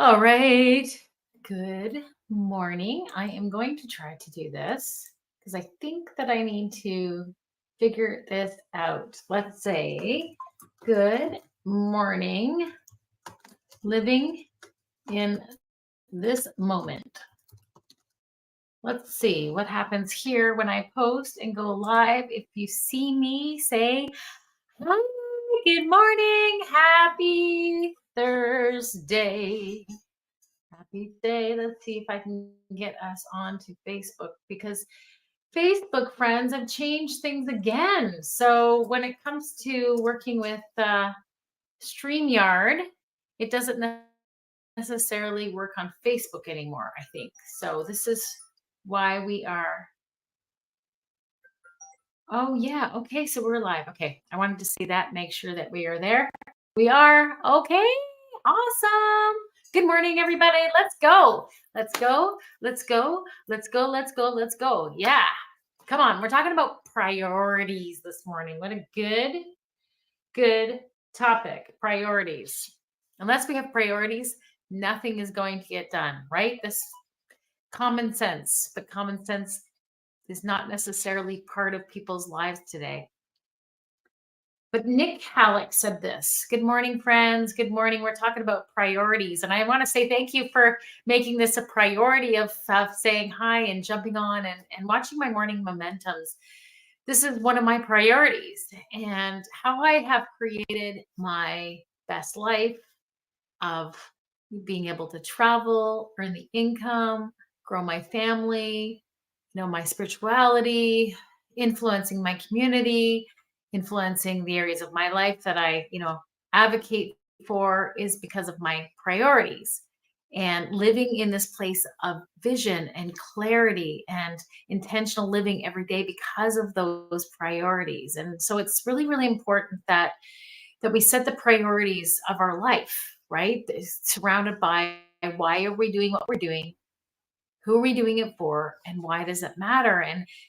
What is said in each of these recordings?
All right. Good morning. I am going to try to do this because I think that I need to figure this out. Let's say, good morning, living in this moment. Let's see what happens here when I post and go live. If you see me, say, hi, good morning, happy Thursday. Happy day. Let's see if I can get us onto Facebook because Facebook friends have changed things again. So when it comes to working with StreamYard, it doesn't necessarily work on Facebook anymore, I think. So this is why we are. Oh, yeah. Okay. So we're live. Okay. I wanted to see that, make sure that we are there. We are. Okay. Awesome. Good morning, everybody. Let's go. Let's go. Let's go. Let's go. Let's go. Let's go. Yeah. Come on. We're talking about priorities this morning. What a good topic. Priorities. Unless we have priorities, nothing is going to get done, right? This common sense, but common sense is not necessarily part of people's lives today. But Nick Halleck said this. Good morning, friends. Good morning. We're talking about priorities. And I want to say thank you for making this a priority of saying hi and jumping on and watching my morning momentums. This is one of my priorities and how I have created my best life of being able to travel, earn the income, grow my family, my spirituality, influencing my community, influencing the areas of my life that I advocate for is because of my priorities and living in this place of vision and clarity and intentional living every day because of those priorities. And so it's really, really important that we set the priorities of our life, right? Surrounded by why are we doing what we're doing? Who are we doing it for? And why does it matter?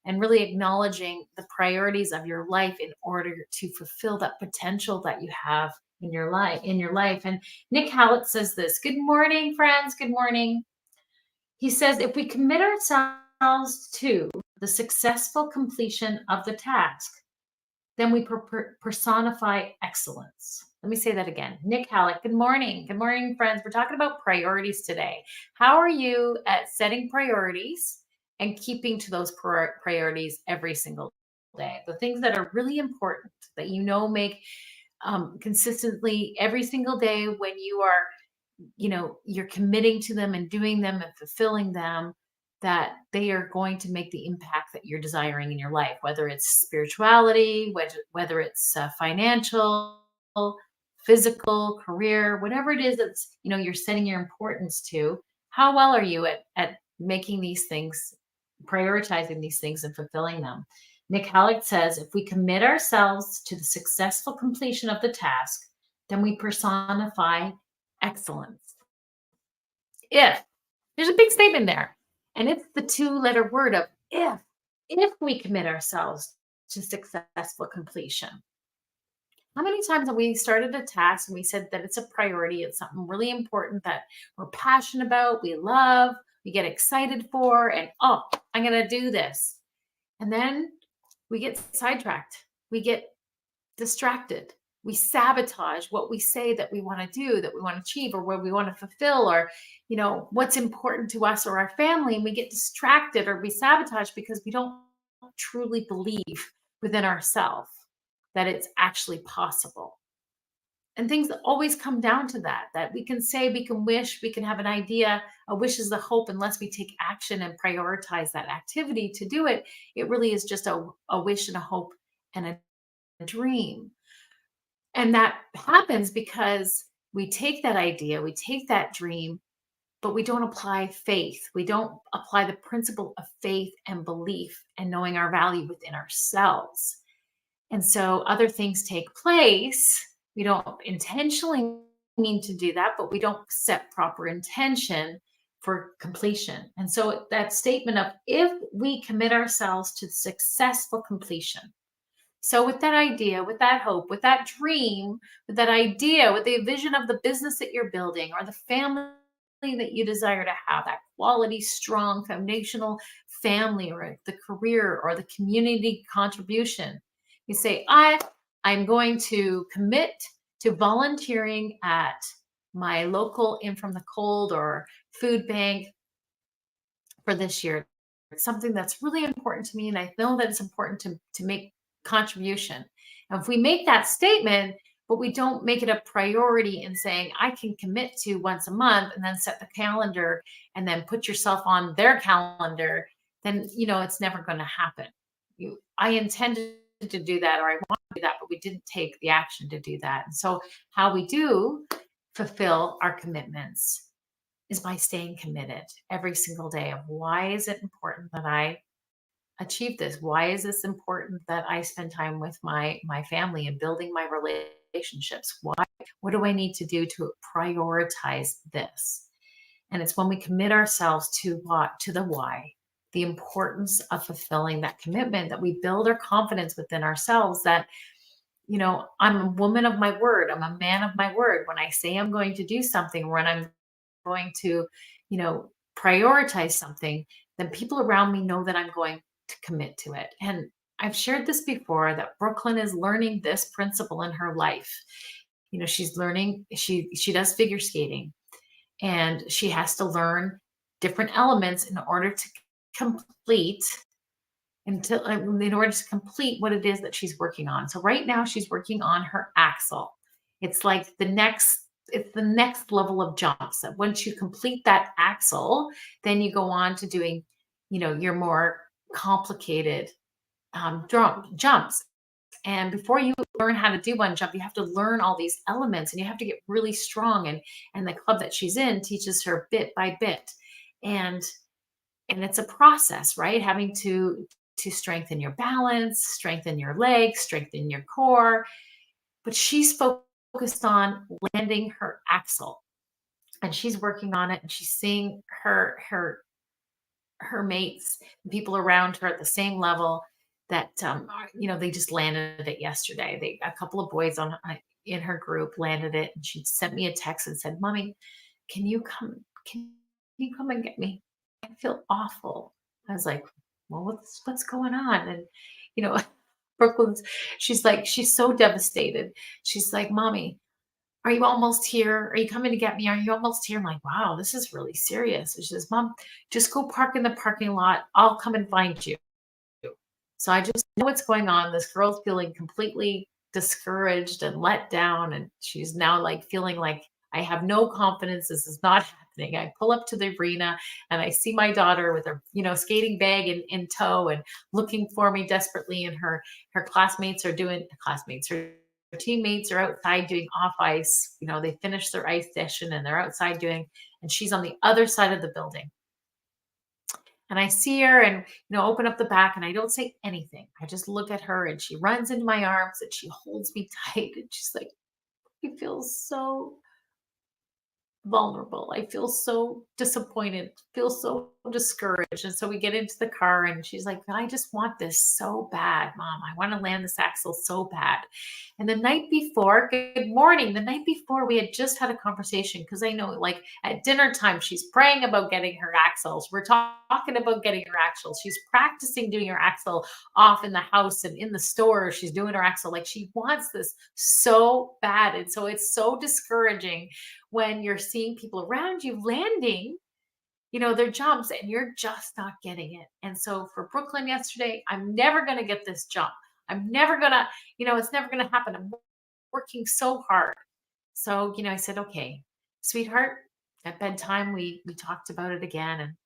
And really acknowledging the priorities of your life in order to fulfill that potential that you have in your life. And Nick Hallett says this. Good morning, friends. Good morning. He says, if we commit ourselves to the successful completion of the task, then we personify excellence. Let me say that again. Nick Halleck, good morning. Good morning, friends. We're talking about priorities today. How are you at setting priorities and keeping to those priorities every single day? The things that are really important that make consistently every single day when you're committing to them and doing them and fulfilling them, that they are going to make the impact that you're desiring in your life, whether it's spirituality, whether it's financial, physical, career, whatever it is that's you're setting your importance to. How well are you at making these things, prioritizing these things and fulfilling them? Nick Halleck says, if we commit ourselves to the successful completion of the task, then we personify excellence. If there's a big statement there, and it's the two-letter word of if we commit ourselves to successful completion. How many times have we started a task and we said that it's a priority, it's something really important that we're passionate about, we love, we get excited for, and I'm going to do this. And then we get sidetracked. We get distracted. We sabotage what we say that we want to do, that we want to achieve, or what we want to fulfill, or what's important to us or our family, and we get distracted or we sabotage because we don't truly believe within ourselves that it's actually possible. And things always come down to that we can say, we can wish, we can have an idea. A wish is the hope. Unless we take action and prioritize that activity to do it, it really is just a wish and a hope and a dream. And that happens because we take that idea, we take that dream, but we don't apply faith. We don't apply the principle of faith and belief and knowing our value within ourselves. And so other things take place. We don't intentionally mean to do that, but we don't set proper intention for completion. And so that statement of if we commit ourselves to successful completion. So with that idea, with that hope, with that dream, with that idea, with the vision of the business that you're building or the family that you desire to have, that quality, strong, foundational family or the career or the community contribution. You say, I'm going to commit to volunteering at my local In From the Cold or food bank for this year. It's something that's really important to me, and I know that it's important to make contribution. And if we make that statement, but we don't make it a priority in saying I can commit to once a month and then set the calendar and then put yourself on their calendar, then it's never going to happen. I intended to do that, or I want to do that, but we didn't take the action to do that. And so how we do fulfill our commitments is by staying committed every single day of why is it important that I achieve this? Why is this important that I spend time with my family and building my relationships? Why? What do I need to do to prioritize this? And it's when we commit ourselves to the why, the importance of fulfilling that commitment, that we build our confidence within ourselves that I'm a woman of my word. I'm a man of my word. When I say I'm going to do something, when I'm going to, prioritize something, then people around me know that I'm going to commit to it. And I've shared this before that Brooklyn is learning this principle in her life. She's learning, she does figure skating, and she has to learn different elements in order to complete in order to complete what it is that she's working on. So right now she's working on her axle. It's like it's the next level of jumps. That once you complete that axle, then you go on to doing, your more complicated jumps. And before you learn how to do one jump, you have to learn all these elements, and you have to get really strong. And the club that she's in teaches her bit by bit, and it's a process, right? Having to strengthen your balance, strengthen your legs, strengthen your core. But she's focused on landing her axle, and she's working on it, and she's seeing her mates, people around her at the same level that they just landed it yesterday. A couple of boys in her group landed it, and she sent me a text and said, "Mommy, can you come and get me? I feel awful." I was like, "Well, what's going on?" And you know, Brooklyn's she's so devastated. She's like, "Mommy, are you almost here? Are you coming to get me? Are you almost here?" I'm like, "Wow, this is really serious." And she says, "Mom, just go park in the parking lot. I'll come and find you." So I just know what's going on. This girl's feeling completely discouraged and let down. And she's now like feeling like I have no confidence. This is not happening. I pull up to the arena and I see my daughter with her, skating bag in tow and looking for me desperately. And her teammates are outside doing off ice. They finished their ice session and they're outside doing, and she's on the other side of the building. And I see her and, open up the back, and I don't say anything. I just look at her, and she runs into my arms and she holds me tight. And she's like, "You feel so vulnerable. I feel so disappointed, feel so discouraged." And so we get into the car, and she's like, "I just want this so bad, Mom. I want to land this axle so bad." And the night before, good morning, the night before, we had just had a conversation, because I know, like, at dinner time, she's praying about getting her axles. We're talking about getting her axles. She's practicing doing her axle off in the house and in the store. She's doing her axle. Like, she wants this so bad. And so it's so discouraging when you're seeing people around you landing, their jumps, and you're just not getting it. And so for Brooklyn yesterday, I'm never going to get this jump. I'm never going to, it's never going to happen. I'm working so hard. So, I said, "Okay, sweetheart," at bedtime, we talked about it again.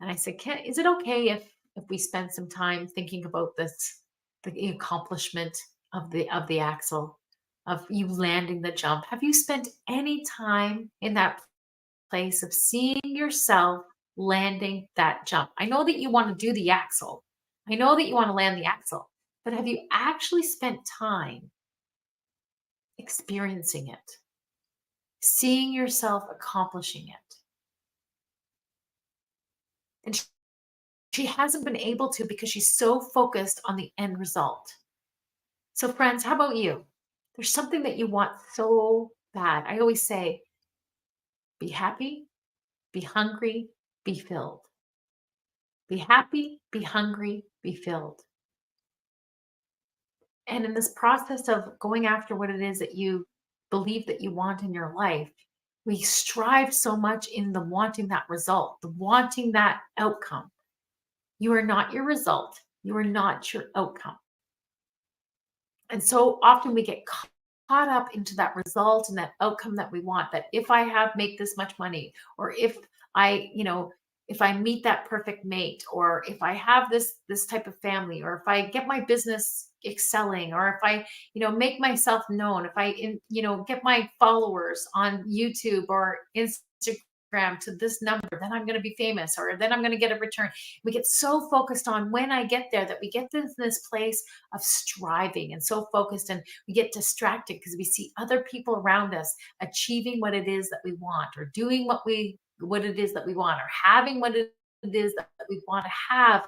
And I said, is it okay if we spend some time thinking about this, the accomplishment of the axle, of you landing the jump? Have you spent any time in that place of seeing yourself landing that jump? I know that you want to do the axle. I know that you want to land the axle, but have you actually spent time experiencing it, seeing yourself accomplishing it? And she hasn't been able to, because she's so focused on the end result. So, friends, how about you? There's something that you want so bad. I always say, be happy, be hungry, be filled. Be happy, be hungry, be filled. And in this process of going after what it is that you believe that you want in your life, we strive so much in the wanting that result, the wanting that outcome. You are not your result. You are not your outcome. And so often we get caught up into that result and that outcome that we want, that if I have make this much money, or if I, if I meet that perfect mate, or if I have this type of family, or if I get my business excelling, or if I, make myself known, if I get my followers on YouTube or Instagram to this number, then I'm going to be famous, or then I'm going to get a return. We get so focused on when I get there that we get to this place of striving and so focused, and we get distracted because we see other people around us achieving what it is that we want, or doing what it is that we want, or having what it is that we want to have,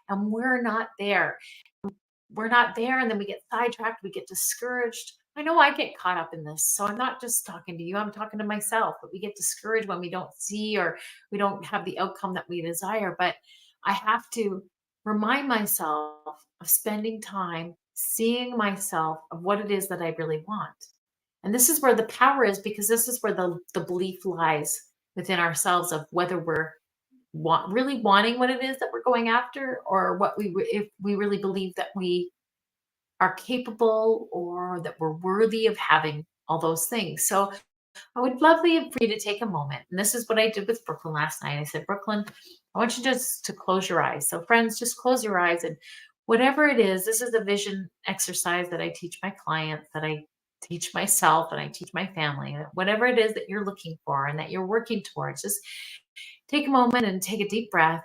and we're not there, and then we get sidetracked, we get discouraged. I know I get caught up in this, so I'm not just talking to you, I'm talking to myself. But we get discouraged when we don't see, or we don't have the outcome that we desire. But I have to remind myself of spending time seeing myself of what it is that I really want. And this is where the power is, because this is where the belief lies within ourselves of whether we're really wanting what it is that we're going after, or if we really believe that we are capable, or that we're worthy of having all those things. So I would love for you to take a moment. And this is what I did with Brooklyn last night. I said, Brooklyn, I want you just to close your eyes. So friends, just close your eyes, and whatever it is, this is a vision exercise that I teach my clients, that I teach myself, and I teach my family. Whatever it is that you're looking for and that you're working towards, just take a moment and take a deep breath.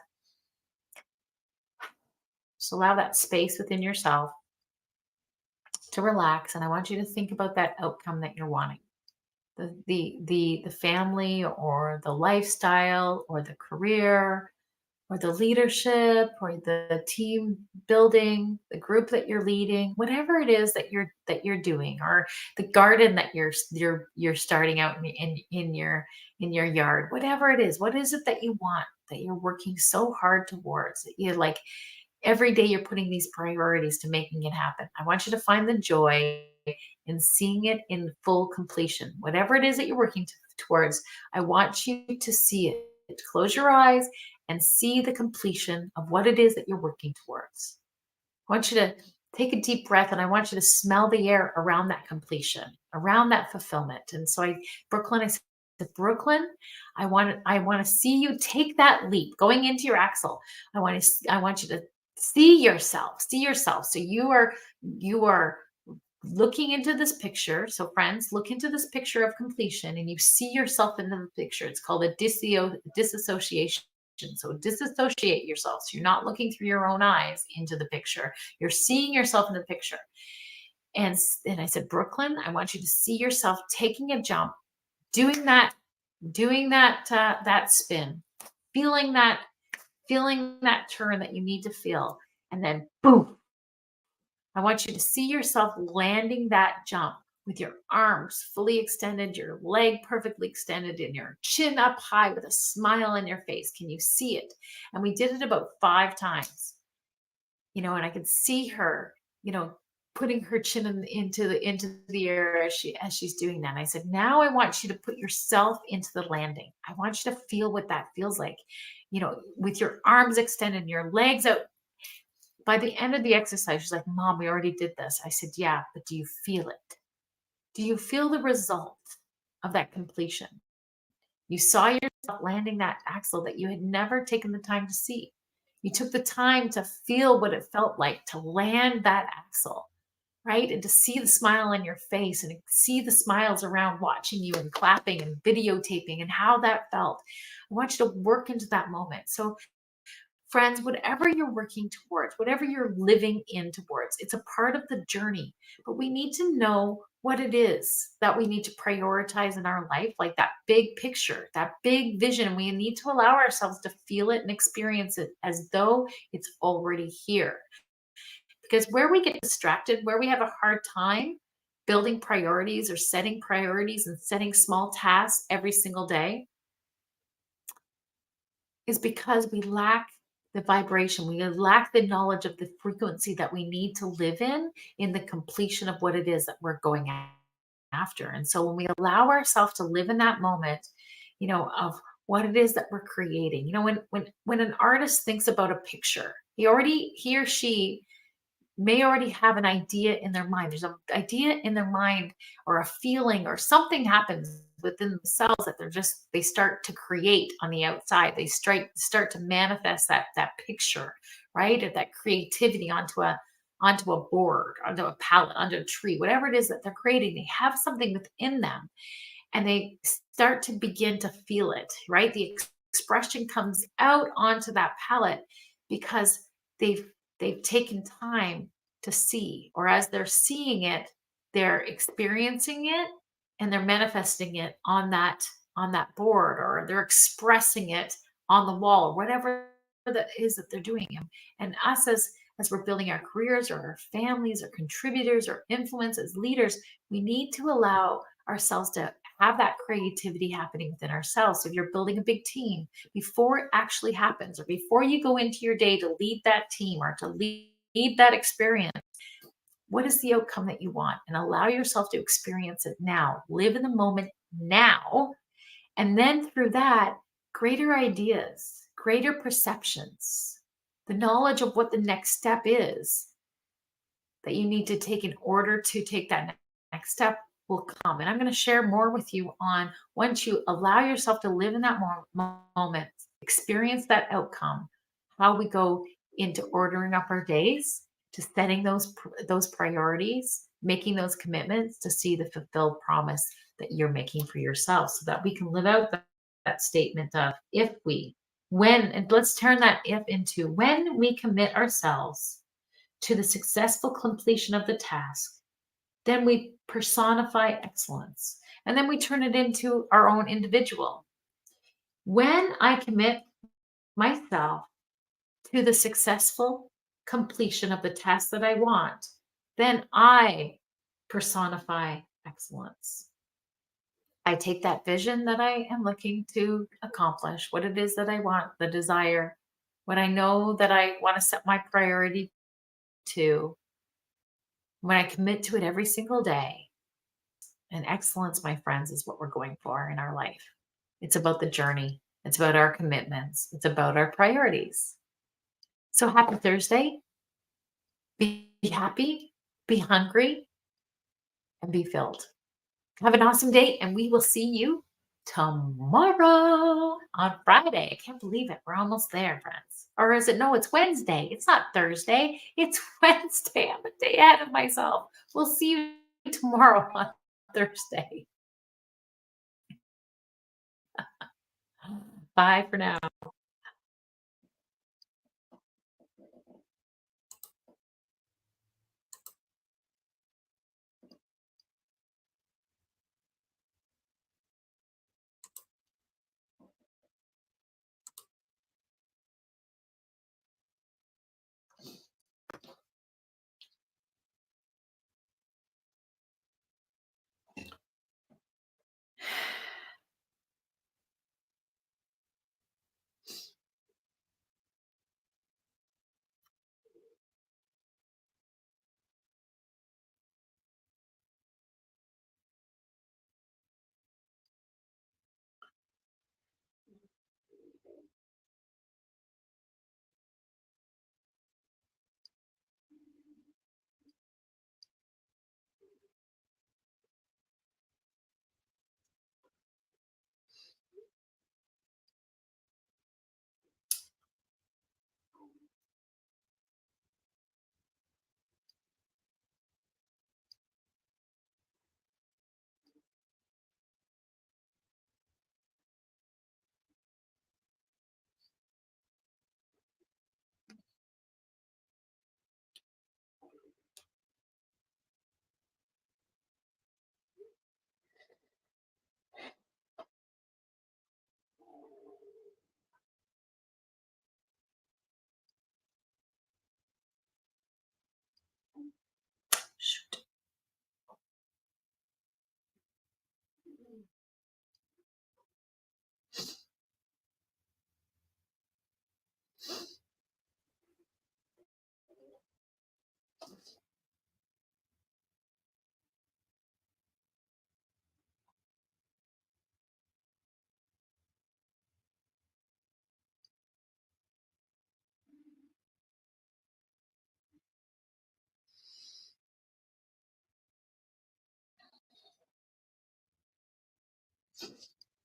Just allow that space within yourself to relax. And I want you to think about that outcome that you're wanting. The family, or the lifestyle, or the career, or the leadership, or the team building, the group that you're leading, whatever it is that you're doing, or the garden that you're starting out in your yard, whatever it is. What is it that you want, that you're working so hard towards, that you like every day you're putting these priorities to making it happen? I want you to find the joy in seeing it in full completion. Whatever it is that you're working towards, I want you to see it. Close your eyes and see the completion of what it is that you're working towards. I want you to take a deep breath, and I want you to smell the air around that completion, around that fulfillment. And so I said, Brooklyn, I want to see you take that leap going into your axle. I want you to see yourself. So you are looking into this picture. So friends, look into this picture of completion, and you see yourself in the picture. It's called a disassociation. So disassociate yourself. So you're not looking through your own eyes into the picture. You're seeing yourself in the picture. And I said, Brooklyn, I want you to see yourself taking a jump, doing that spin, feeling that turn that you need to feel, and then boom. I want you to see yourself landing that jump with your arms fully extended, your leg perfectly extended, and your chin up high with a smile on your face. Can you see it? And we did it about 5 times, and I could see her, putting her chin into the air as she's doing that. And I said, now I want you to put yourself into the landing. I want you to feel what that feels like, with your arms extended, your legs out. By the end of the exercise, she's like, Mom, we already did this. I said, yeah, but do you feel it? Do you feel the result of that completion? You saw yourself landing that axle that you had never taken the time to see. You took the time to feel what it felt like to land that axle, right? And to see the smile on your face, and see the smiles around watching you and clapping and videotaping, and how that felt. I want you to work into that moment. So friends, whatever you're working towards, whatever you're living in towards, it's a part of the journey. But we need to know what it is that we need to prioritize in our life, like that big picture, that big vision. We need to allow ourselves to feel it and experience it as though it's already here. Because where we get distracted, where we have a hard time building priorities, or setting priorities, and setting small tasks every single day, is because we lack the vibration. We lack the knowledge of the frequency that we need to live in the completion of what it is that we're going after. And so when we allow ourselves to live in that moment, of what it is that we're creating, when an artist thinks about a picture, he or she may already have an idea in their mind. There's an idea in their mind or a feeling or something happens within themselves that they start to create on the outside. They start to manifest that picture, right? Of that creativity onto a board, onto a palette, onto a tree, whatever it is that they're creating. They have something within them and they start to begin to feel it, right? The expression comes out onto that palette because they've taken time to see, or as they're seeing it, they're experiencing it and they're manifesting it on that board, or they're expressing it on the wall, or whatever that is that they're doing. And us as we're building our careers or our families or contributors or influence as leaders, we need to allow ourselves to have that creativity happening within ourselves. So if you're building a big team, before it actually happens, or before you go into your day to lead that team or to lead that experience, what is the outcome that you want? And allow yourself to experience it now. Live in the moment now. And then through that, greater ideas, greater perceptions, the knowledge of what the next step is that you need to take in order to take that next step will come. And I'm going to share more with you on, once you allow yourself to live in that moment, experience that outcome, how we go into ordering up our days, to setting those priorities, making those commitments to see the fulfilled promise that you're making for yourself, so that we can live out that statement of and let's turn that if into when we commit ourselves to the successful completion of the task, then we personify excellence. And then we turn it into our own individual. When I commit myself to the successful completion of the task that I want, then I personify excellence. I take that vision that I am looking to accomplish, what it is that I want, the desire, what I know that I want to set my priority to. When I commit to it every single day, and excellence, my friends, is what we're going for in our life. It's about the journey. It's about our commitments. It's about our priorities. So happy Thursday. Be happy, be hungry, and be filled. Have an awesome day, and we will see you tomorrow on Friday. I can't believe it. We're almost there, friends. Or is it? No, it's Wednesday. It's not Thursday. It's Wednesday. I'm a day ahead of myself. We'll see you tomorrow on Thursday. Bye for now.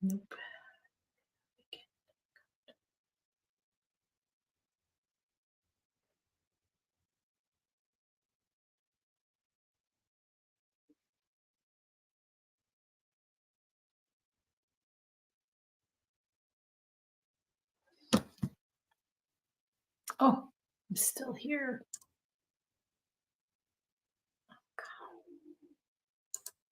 Nope. Oh, I'm still here.